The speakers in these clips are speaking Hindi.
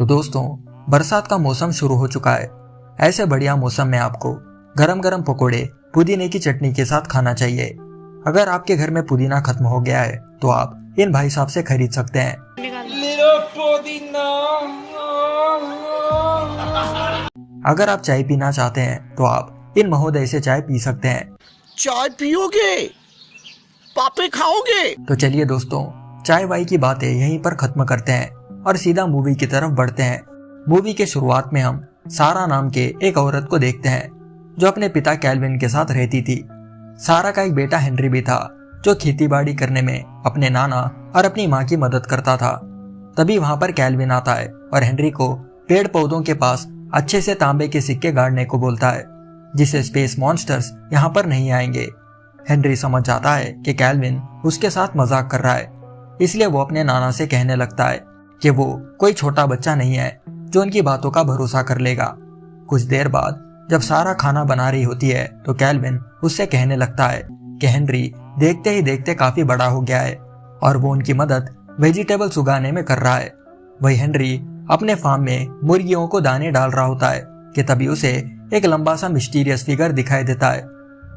दोस्तों, बरसात का मौसम शुरू हो चुका है। ऐसे बढ़िया मौसम में आपको गरम गरम पकोड़े पुदीने की चटनी के साथ खाना चाहिए। अगर आपके घर में पुदीना खत्म हो गया है तो आप इन भाई साहब से खरीद सकते हैं। अगर आप चाय पीना चाहते हैं तो आप इन महोदय से चाय पी सकते हैं। चाय पियोगे? पापे खाओगे? तो चलिए दोस्तों, चाय वाई की बातें यहीं पर खत्म करते हैं और सीधा मूवी की तरफ बढ़ते हैं। मूवी के शुरुआत में हम सारा नाम के एक औरत को देखते हैं जो अपने पिता कैल्विन के साथ रहती थी। सारा का एक बेटा हेनरी भी था जो खेतीबाड़ी करने में अपने नाना और अपनी माँ की मदद करता था। तभी वहां पर कैल्विन आता है और हेनरी को पेड़ पौधों के पास अच्छे से तांबे के सिक्के गाड़ने को बोलता है, जिससे स्पेस मॉन्स्टर्स यहाँ पर नहीं आएंगे। हेनरी समझ जाता है कि कैल्विन उसके साथ मजाक कर रहा है, इसलिए वो अपने नाना से कहने लगता है कि वो कोई छोटा बच्चा नहीं है जो उनकी बातों का भरोसा कर लेगा। कुछ देर बाद जब सारा खाना बना रही होती है तो कैल्विन उससे कहने लगता है कि हेनरी देखते ही देखते काफी बड़ा हो गया है और वो उनकी मदद वेजिटेबल्स उगाने में कर रहा है। वही हेनरी अपने फार्म में मुर्गियों को दाने डाल रहा होता है कि तभी उसे एक लंबा सा मिस्टीरियस फिगर दिखाई देता है।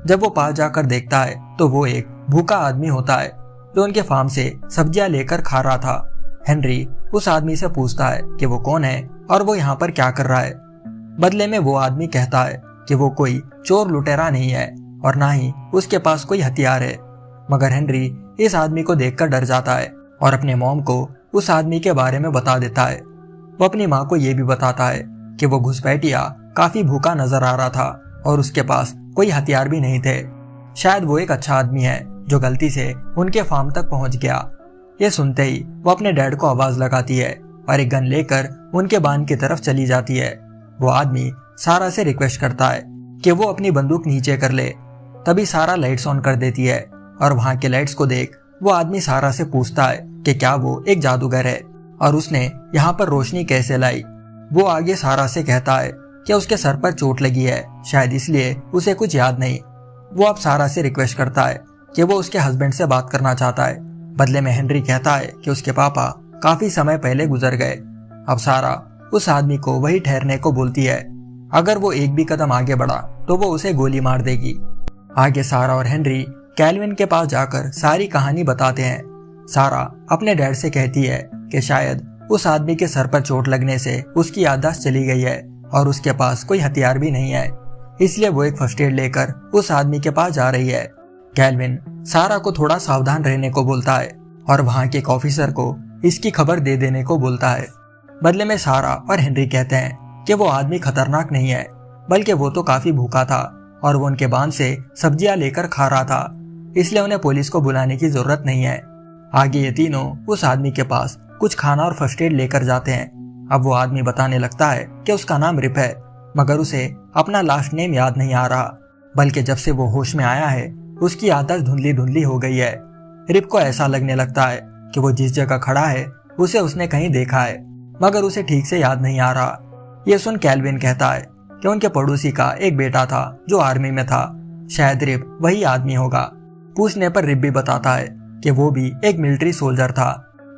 जब वो पास जाकर देखता है तो वो एक भूखा आदमी होता है जो उनके फार्म से सब्जियां लेकर खा रहा था। हेनरी उस आदमी से पूछता है कि वो कौन है और वो यहाँ पर क्या कर रहा है। बदले में वो आदमी कहता है कि वो कोई चोर लुटेरा नहीं है और ना ही उसके पास कोई हथियार है। मगर हेनरी इस आदमी को देखकर डर जाता है और अपने मॉम को उस आदमी के बारे में बता देता है। वो अपनी माँ को ये भी बताता है कि वो घुसपैठिया काफी भूखा नजर आ रहा था और उसके पास कोई हथियार भी नहीं थे। शायद वो एक अच्छा आदमी है जो गलती से उनके फार्म तक पहुंच गया। ये सुनते ही वो अपने डैड को आवाज लगाती है और एक गन लेकर उनके बांध की तरफ चली जाती है। वो आदमी सारा से रिक्वेस्ट करता है कि वो अपनी बंदूक नीचे कर ले। तभी सारा लाइट्स ऑन कर देती है और वहां के लाइट्स को देख वो आदमी सारा से पूछता है कि क्या वो एक जादूगर है और उसने यहाँ पर रोशनी कैसे लाई। वो आगे सारा से कहता है कि उसके सर पर चोट लगी है, शायद इसलिए उसे कुछ याद नहीं। वो अब सारा से रिक्वेस्ट करता है कि वो उसके हस्बैंड से बात करना चाहता है। बदले में हेनरी कहता है कि उसके पापा काफी समय पहले गुजर गए। अब सारा उस आदमी को वही ठहरने को बोलती है। अगर वो एक भी कदम आगे बढ़ा तो वो उसे गोली मार देगी। आगे सारा और हेनरी कैल्विन के पास जाकर सारी कहानी बताते हैं। सारा अपने डैड से कहती है कि शायद उस आदमी के सर पर चोट लगने से उसकी याददाश्त चली गई है और उसके पास कोई हथियार भी नहीं है, इसलिए वो एक फर्स्ट एड लेकर उस आदमी के पास जा रही है। कैल्विन सारा को थोड़ा सावधान रहने को बोलता है और वहां के एक ऑफिसर को इसकी खबर दे देने को बोलता है। बदले में सारा और हेनरी कहते हैं कि वो आदमी खतरनाक नहीं है, बल्कि वो तो काफी भूखा था और वो उनके बांध से सब्जियां लेकर खा रहा था, इसलिए उन्हें पुलिस को बुलाने की जरूरत नहीं है। आगे ये तीनों उस आदमी के पास कुछ खाना और फर्स्ट एड लेकर जाते हैं। अब वो आदमी बताने लगता है कि उसका नाम रिप है, मगर उसे अपना लास्ट नेम याद नहीं आ रहा, बल्कि जब से वो होश में आया है उसकी याददाश्त धुंधली धुंधली हो गई है। रिप को ऐसा लगने लगता है कि वो जिस जगह खड़ा है उसे उसने कहीं देखा है, मगर उसे ठीक से याद नहीं आ रहा। ये सुन कैल्विन कहता है कि उनके पड़ोसी का एक बेटा था जो आर्मी में था, शायद रिप वही आदमी होगा। पूछने पर रिप भी बताता है कि वो भी एक मिलिट्री सोल्जर था।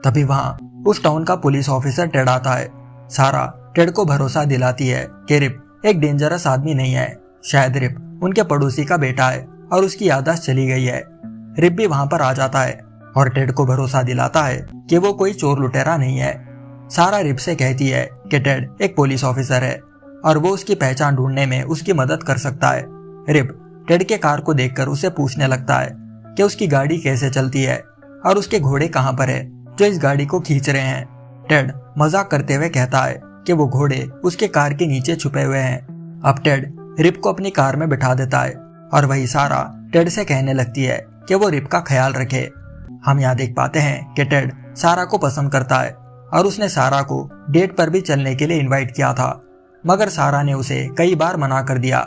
तभी वहां उस टाउन का पुलिस ऑफिसर टेड आता है। सारा टेड को भरोसा दिलाती है कि रिप एक डेंजरस आदमी नहीं है, शायद रिप उनके पड़ोसी का बेटा है और उसकी याददाश्त चली गई है। रिप भी वहां पर आ जाता है और टेड को भरोसा दिलाता है कि वो कोई चोर लुटेरा नहीं है। सारा रिप से कहती है कि टेड एक पुलिस ऑफिसर है और वो उसकी पहचान ढूंढने में उसकी मदद कर सकता है। रिप टेड के कार को देखकर उसे पूछने लगता है कि उसकी गाड़ी कैसे चलती है और उसके घोड़े कहाँ पर है जो इस गाड़ी को खींच रहे हैं। टेड मजाक करते हुए कहता है कि वो घोड़े उसके कार के नीचे छुपे हुए हैं। अब टेड रिप को अपनी कार में बिठा देता है और वही सारा टेड से कहने लगती है कि वो रिप का ख्याल रखे। हम यहाँ देख पाते हैं कि टेड सारा को पसंद करता है और उसने सारा को डेट पर भी चलने के लिए इनवाइट किया था, मगर सारा ने उसे कई बार मना कर दिया।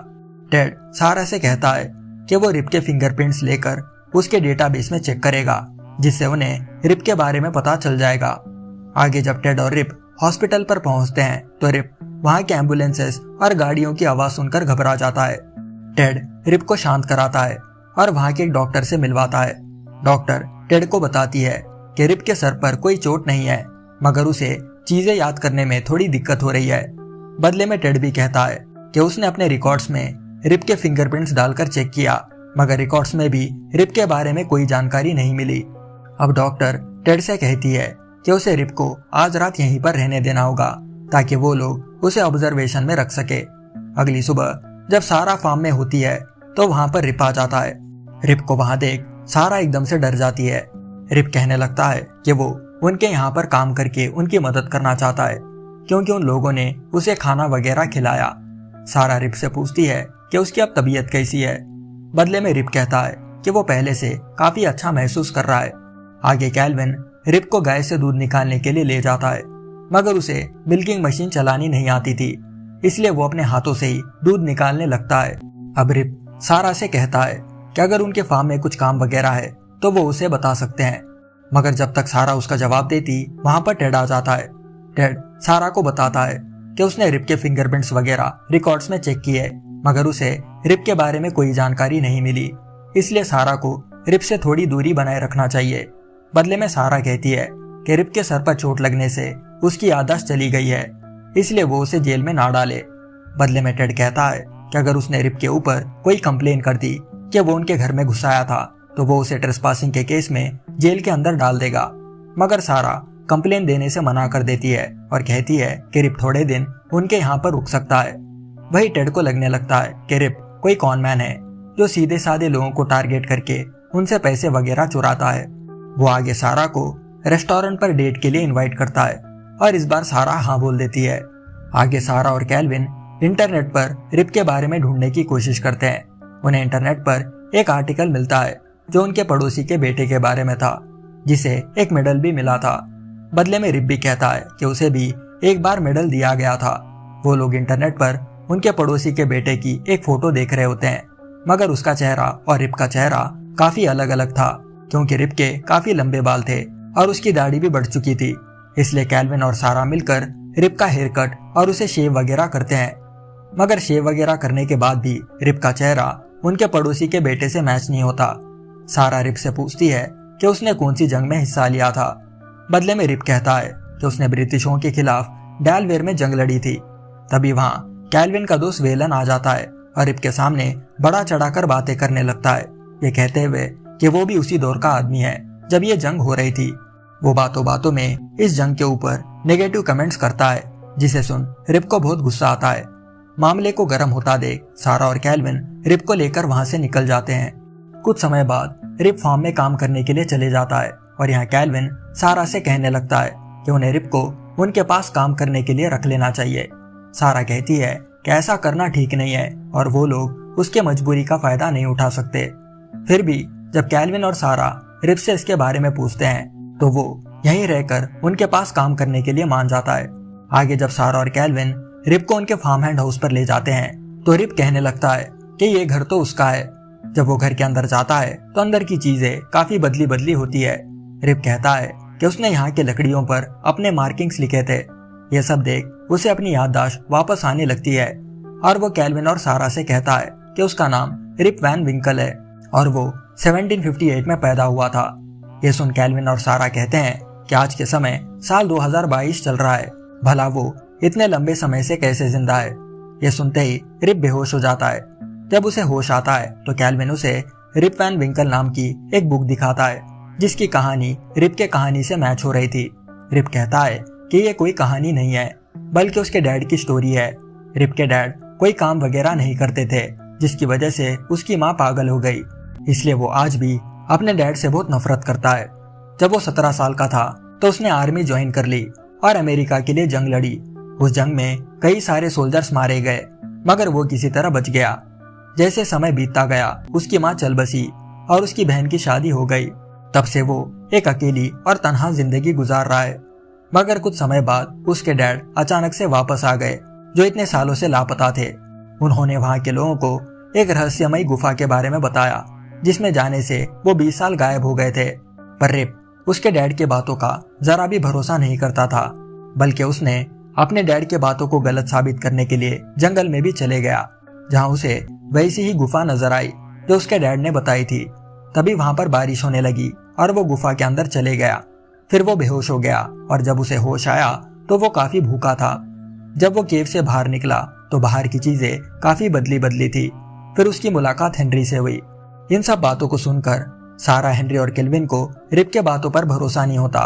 टेड सारा से कहता है कि वो रिप के फिंगरप्रिंट्स लेकर उसके डेटाबेस में चेक करेगा, जिससे उन्हें रिप के बारे में पता चल जाएगा। आगे जब टेड और रिप हॉस्पिटल पर पहुंचते हैं तो रिप वहां के एम्बुलेंसेस और गाड़ियों की आवाज सुनकर घबरा जाता है। टेड रिप को शांत कराता है और वहां के एक डॉक्टर से मिलवाता है। डॉक्टर टेड को बताती है कि रिप के सर पर कोई चोट नहीं है, मगर उसे चीजें याद करने में थोड़ी दिक्कत हो रही है। बदले में टेड भी कहता है कि उसने अपने रिकॉर्ड्स में रिप के फिंगरप्रिंट्स डालकर चेक किया, मगर रिकॉर्ड्स में भी रिप के बारे में कोई जानकारी नहीं मिली। अब डॉक्टर टेड से कहती है कि उसे रिप को आज रात यहीं पर रहने देना होगा ताकि वो लोग उसे ऑब्जर्वेशन में रख सके। अगली सुबह जब सारा फार्म में होती है तो वहां पर रिप आ जाता है। रिप को वहां देख सारा एकदम से डर जाती है। रिप कहने लगता है कि वो उनके यहाँ पर काम करके उनकी मदद करना चाहता है क्योंकि उन लोगों ने उसे खाना वगैरह खिलाया। सारा रिप से पूछती है कि उसकी अब तबीयत कैसी है। बदले में रिप कहता है कि वो पहले से काफी अच्छा महसूस कर रहा है। आगे कैल्विन रिप को गाय से दूध निकालने के लिए ले जाता है, मगर उसे मिल्किंग मशीन चलानी नहीं आती थी, इसलिए वो अपने हाथों से ही दूध निकालने लगता है। अब रिप सारा से कहता है कि अगर उनके फार्म में कुछ काम वगैरह है तो वो उसे बता सकते हैं, मगर जब तक सारा उसका जवाब देती वहां पर टेड आ जाता है। टेड सारा को बताता है कि उसने रिप के फिंगरप्रिंट्स वगैरह रिकॉर्ड्स में चेक किए, मगर उसे रिप के बारे में कोई जानकारी नहीं मिली, इसलिए सारा को रिप से थोड़ी दूरी बनाए रखना चाहिए। बदले में सारा कहती है कि रिप के सर पर चोट लगने से उसकी याददाश्त चली गई है, इसलिए वो उसे जेल में ना डाले। बदले में टेड कहता है कि अगर उसने रिप के ऊपर कोई कंप्लेन कर दी कि वो उनके घर में घुस आया था तो वो उसे ट्रेसपासिंग के केस में जेल के अंदर डाल देगा, मगर सारा कंप्लेन देने से मना कर देती है और कहती है कि रिप थोड़े दिन उनके यहाँ पर रुक सकता है। वही टेड को लगने लगता है कि रिप कोई कॉनमैन है जो सीधे साधे लोगों को टारगेट करके उनसे पैसे वगैरह चुराता है। वो आगे सारा को रेस्टोरेंट पर डेट के लिए इनवाइट करता है और इस बार सारा हाँ बोल देती है। आगे सारा और कैल्विन इंटरनेट पर रिप के बारे में ढूंढने की कोशिश करते हैं। उन्हें इंटरनेट पर एक आर्टिकल मिलता है जो उनके पड़ोसी के बेटे के बारे में था, जिसे एक मेडल भी मिला था। बदले में रिप भी कहता है कि उसे भी एक बार मेडल दिया गया था। वो लोग इंटरनेट पर उनके पड़ोसी के बेटे की एक फोटो देख रहे होते हैं, मगर उसका चेहरा और रिप का चेहरा काफी अलग अलग था क्योंकि रिप के काफी लंबे बाल थे और उसकी दाढ़ी भी बढ़ चुकी थी। इसलिए कैल्विन और सारा मिलकर रिप का हेयर कट और उसे शेव वगैरह करते हैं, मगर शेव वगैरह करने के बाद भी रिप का चेहरा उनके पड़ोसी के बेटे से मैच नहीं होता। सारा रिप से पूछती है कि उसने कौन सी जंग में हिस्सा लिया था। बदले में रिप कहता है कि उसने ब्रिटिशों के खिलाफ डेलवेयर में जंग लड़ी थी। तभी वहां कैल्विन का दोस्त वेलन आ जाता है और रिप के सामने बड़ा चढ़ाकर बातें करने लगता है, ये कहते हुए कि वो भी उसी दौर का आदमी है जब ये जंग हो रही थी। वो बातों बातों में इस जंग के ऊपर नेगेटिव कमेंट्स करता है, जिसे सुन रिप को बहुत गुस्सा आता है। मामले को गर्म होता देख सारा और कैल्विन रिप को लेकर वहां से निकल जाते हैं। कुछ समय बाद रिप फार्म में काम करने के लिए चले जाता है और यहाँ कैल्विन सारा से कहने लगता है कि उन्हें रिप को उनके पास काम करने के लिए रख लेना चाहिए। सारा कहती है कि ऐसा करना ठीक नहीं है और वो लोग उसके मजबूरी का फायदा नहीं उठा सकते। फिर भी जब कैल्विन और सारा रिप से इसके बारे में पूछते हैं तो वो यहीं रहकर उनके पास काम करने के लिए मान जाता है। आगे जब सारा और कैल्विन रिप को उनके फार्म हैंड हाउस पर ले जाते हैं तो रिप कहने लगता है कि ये घर तो उसका है। जब वो घर के अंदर जाता है तो अंदर की चीजें काफी बदली बदली होती है। रिप कहता है कि उसने यहाँ के लकड़ियों पर अपने मार्किंग्स लिखे थे। ये सब देख उसे अपनी याददाश्त वापस आने लगती है और वो कैल्विन और सारा से कहता है कि उसका नाम रिप वैन विंकल है और वो 1758 में पैदा हुआ था। ये सुन कैल्विन और सारा कहते हैं कि आज के समय साल 2022 चल रहा है, भला वो इतने लंबे समय से कैसे जिंदा है। ये सुनते ही रिप बेहोश हो जाता है। जब उसे होश आता है तो कैल्विन उसे रिप वैन विंकल नाम की एक बुक दिखाता है जिसकी कहानी रिप के कहानी से मैच हो रही थी। रिप कहता है कि ये कोई कहानी नहीं है बल्कि उसके डैड की स्टोरी है। रिप के डैड कोई काम वगैरह नहीं करते थे जिसकी वजह से उसकी माँ पागल हो गई, इसलिए वो आज भी अपने डैड से बहुत नफरत करता है। जब वो 17 साल का था तो उसने आर्मी ज्वाइन कर ली और अमेरिका के लिए जंग लड़ी। उस जंग में कई सारे सोल्जर्स मारे गए मगर वो किसी तरह बच गया। जैसे समय बीतता गया उसकी माँ चल बसी और उसकी बहन की शादी हो गई। तब से वो एक अकेली और तन्हा जिंदगी गुजार रहा है। मगर कुछ समय बाद उसके डैड अचानक से वापस आ गए जो इतने सालों से लापता थे। उन्होंने वहां के लोगों को एक रहस्यमयी गुफा के बारे में बताया जिसमें जाने से वो 20 साल गायब हो गए थे। पर रिप उसके डैड के बातों का जरा भी भरोसा नहीं करता था, बल्कि उसने अपने डैड के बातों को गलत साबित करने के लिए जंगल में भी चले गया, जहां उसे वैसी ही गुफा नजर आई जो उसके डैड ने बताई थी। तभी वहां पर बारिश होने लगी और वो गुफा के अंदर चले गया। फिर वो बेहोश हो गया और जब उसे होश आया तो वो काफी भूखा था। जब वो केव से बाहर निकला तो बाहर की चीजें काफी बदली बदली थी। फिर उसकी मुलाकात हेनरी से हुई। इन सब बातों को सुनकर सारा, हेनरी और केल्विन को रिप के बातों पर भरोसा नहीं होता।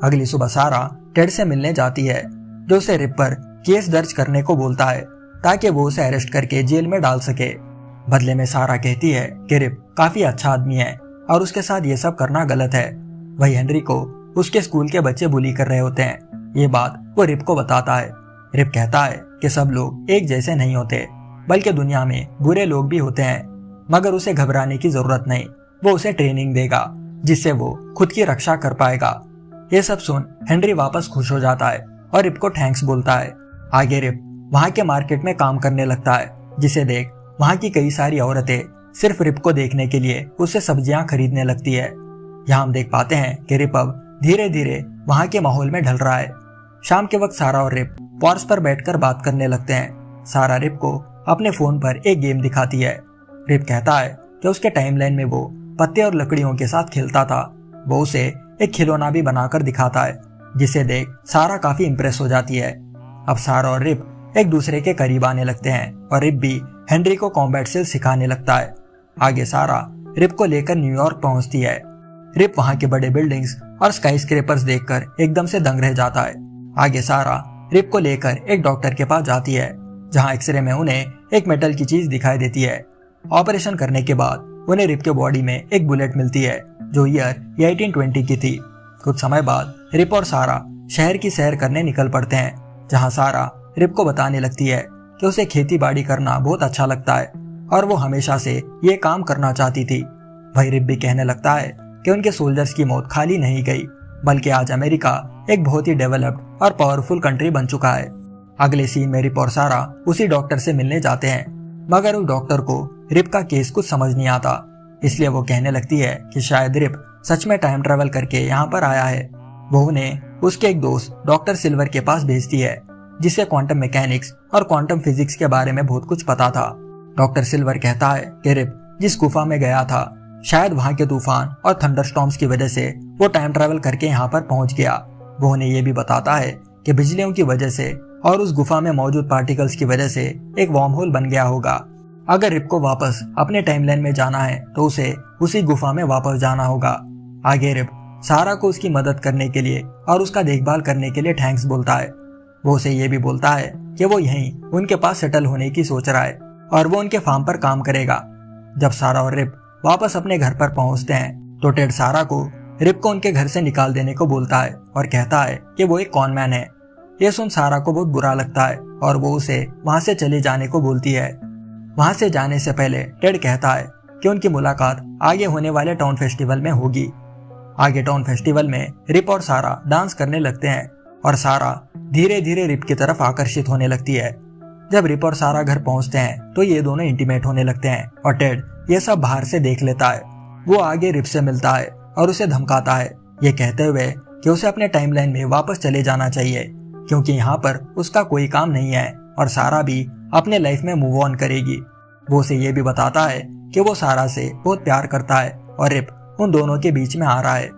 अगली सुबह सारा टेड से मिलने जाती है, जो उसे रिप पर केस दर्ज करने को बोलता है ताकि वो उसे अरेस्ट करके जेल में डाल सके। बदले में सारा कहती है कि रिप काफी अच्छा आदमी है और उसके साथ ये सब करना गलत है। वही हेनरी को उसके स्कूल के बच्चे बुली कर रहे होते हैं। ये बात वो रिप को बताता है। रिप कहता है कि सब लोग एक जैसे नहीं होते, बल्कि दुनिया में बुरे लोग भी होते हैं, मगर उसे घबराने की जरूरत नहीं। वो उसे ट्रेनिंग देगा जिससे वो खुद की रक्षा कर पाएगा। ये सब सुन हेनरी वापस खुश हो जाता है और रिप को थैंक्स बोलता है। आगे रिप वहाँ के मार्केट में काम करने लगता है, जिसे देख वहाँ की कई सारी औरतें सिर्फ रिप को देखने के लिए उससे सब्जियां खरीदने लगती है। यहाँ हम देख पाते हैं कि रिप अब धीरे धीरे वहाँ के माहौल में ढल रहा है। शाम के वक्त सारा और रिप पॉर्च पर बैठकर बात करने लगते हैं। सारा रिप को अपने फोन पर एक गेम दिखाती है। रिप कहता है कि उसके टाइमलाइन में वो पत्ते और लकड़ियों के साथ खेलता था। वो उसे एक खिलौना भी बनाकर दिखाता है, जिसे देख सारा काफी इम्प्रेस हो जाती है। अब सारा और रिप एक दूसरे के करीब आने लगते हैं और रिप भी हेनरी को कॉम्बैट स्किल सिखाने लगता है। आगे सारा रिप को लेकर न्यूयॉर्क पहुंचती है। रिप वहां के बड़े बिल्डिंग्स और स्काईस्क्रेपर्स देखकर एकदम से दंग रह जाता है। आगे सारा रिप को लेकर एक डॉक्टर के पास जाती है, जहां एक्सरे में उन्हें एक मेटल की चीज दिखाई देती है। ऑपरेशन करने के बाद उन्हें रिप के बॉडी में एक बुलेट मिलती है, जो ईयर 1820 की थी। कुछ समय बाद रिप और सारा शहर की सैर करने निकल पड़ते हैं, जहां सारा रिप को बताने लगती है कि उसे खेती बाड़ी करना बहुत अच्छा लगता है और वो हमेशा से ये काम करना चाहती थी। वही रिप भी कहने लगता है कि उनके सोल्जर्स की मौत खाली नहीं गई, बल्कि आज अमेरिका एक बहुत ही डेवलप्ड और पावरफुल कंट्री बन चुका है। अगले सीन में रिप और सारा उसी डॉक्टर से मिलने जाते हैं, मगर उस डॉक्टर को रिप का केस कुछ समझ नहीं आता। इसलिए वो कहने लगती है कि शायद रिप सच में टाइम ट्रेवल करके यहाँ पर आया है। वो उन्हें उसके एक दोस्त डॉक्टर सिल्वर के पास भेजती है, जिसे क्वांटम मैकेनिक्स और क्वांटम फिजिक्स के बारे में बहुत कुछ पता था। डॉक्टर सिल्वर कहता है कि रिप जिस गुफा में गया था, शायद वहाँ के तूफान और थंडरस्टॉर्म्स की वजह से वो टाइम ट्रेवल करके यहाँ पर पहुंच गया। वो उन्हें ये भी बताता है कि बिजलियों की वजह से और उस गुफा में मौजूद पार्टिकल्स की वजह से एक वार्म होल बन गया होगा। अगर रिप को वापस अपने टाइमलाइन में जाना है तो उसे उसी गुफा में वापस जाना होगा। आगे रिप सारा को उसकी मदद करने के लिए और उसका देखभाल करने के लिए थैंक्स बोलता है। वो उसे ये भी बोलता है कि वो यहीं उनके पास सेटल होने की सोच रहा है और वो उनके फार्म पर काम करेगा। जब सारा और रिप वापस अपने घर पर पहुंचते हैं तो टेड सारा को रिप को उनके घर से निकाल देने को बोलता है और कहता है कि वो एक कॉनमैन है। ये सुन सारा को बहुत बुरा लगता है और वो उसे वहां से चले जाने को बोलती है। वहां से जाने से पहले टेड कहता है कि उनकी मुलाकात आगे होने वाले टाउन फेस्टिवल में होगी। आगे टाउन फेस्टिवल में रिप और सारा डांस करने लगते हैं और सारा धीरे धीरे रिप की तरफ आकर्षित होने लगती है। जब रिप और सारा घर पहुंचते हैं तो ये दोनों इंटीमेट होने लगते हैं और टेड ये सब बाहर से देख लेता है। वो आगे रिप से मिलता है और उसे धमकाता है, ये कहते हुए कि उसे अपने टाइमलाइन में वापस चले जाना चाहिए, क्योंकि यहाँ पर उसका कोई काम नहीं है और सारा भी अपने लाइफ में मूव ऑन करेगी। वो उसे ये भी बताता है कि वो सारा से बहुत प्यार करता है और रिप उन दोनों के बीच में आ रहा है।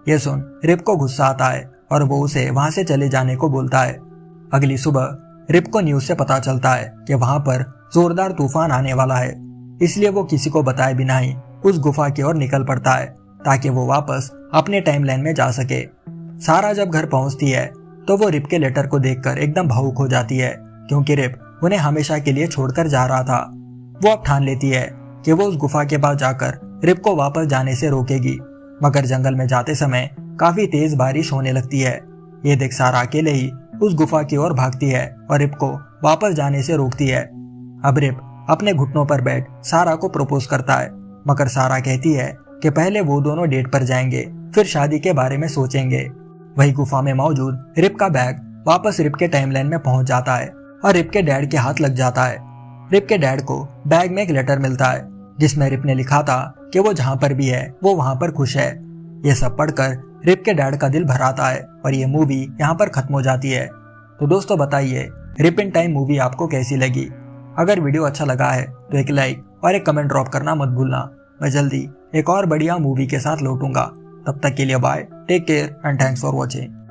ये सुन रिप को गुस्सा आता है और वो उसे वहां से चले जाने को बोलता है। अगली सुबह रिप को न्यूज से पता चलता है कि वहां पर जोरदार तूफान आने वाला है, इसलिए वो किसी को बताए बिना ही उस गुफा की ओर निकल पड़ता है ताकि वो वापस अपने टाइमलाइन में जा सके। सारा जब घर पहुंचती है तो वो रिप के लेटर को देखकर एकदम भावुक हो जाती है, क्योंकि रिप उन्हें हमेशा के लिए छोड़कर जा रहा था। वो अब ठान लेती है कि वो उस गुफा के पास जाकर रिप को वापस जाने से रोकेगी, मगर जंगल में जाते समय काफी तेज बारिश होने लगती है। ये देख सारा अकेले ही उस गुफा की ओर भागती है और रिप को वापस जाने से रोकती है। अब रिप अपने घुटनों पर बैठ सारा को प्रपोज करता है, मगर सारा कहती है कि पहले वो दोनों डेट पर जाएंगे, फिर शादी के बारे में सोचेंगे। वही गुफा में मौजूद रिप का बैग वापस रिप के टाइमलाइन में पहुंच जाता है और रिप के डैड के हाथ लग जाता है। रिप के डैड को बैग में एक लेटर मिलता है, जिसमें रिप ने लिखा था कि वो जहां पर भी है वो वहां पर खुश है। ये सब पढ़कर रिप के डैड का दिल भर आता है और ये मूवी यहाँ पर खत्म हो जाती है। तो दोस्तों बताइए रिप इन टाइम मूवी आपको कैसी लगी? अगर वीडियो अच्छा लगा है तो एक लाइक और एक कमेंट ड्रॉप करना मत भूलना। मैं जल्दी एक और बढ़िया मूवी के साथ लौटूंगा। तब तक के लिए bye, take care and thanks for watching.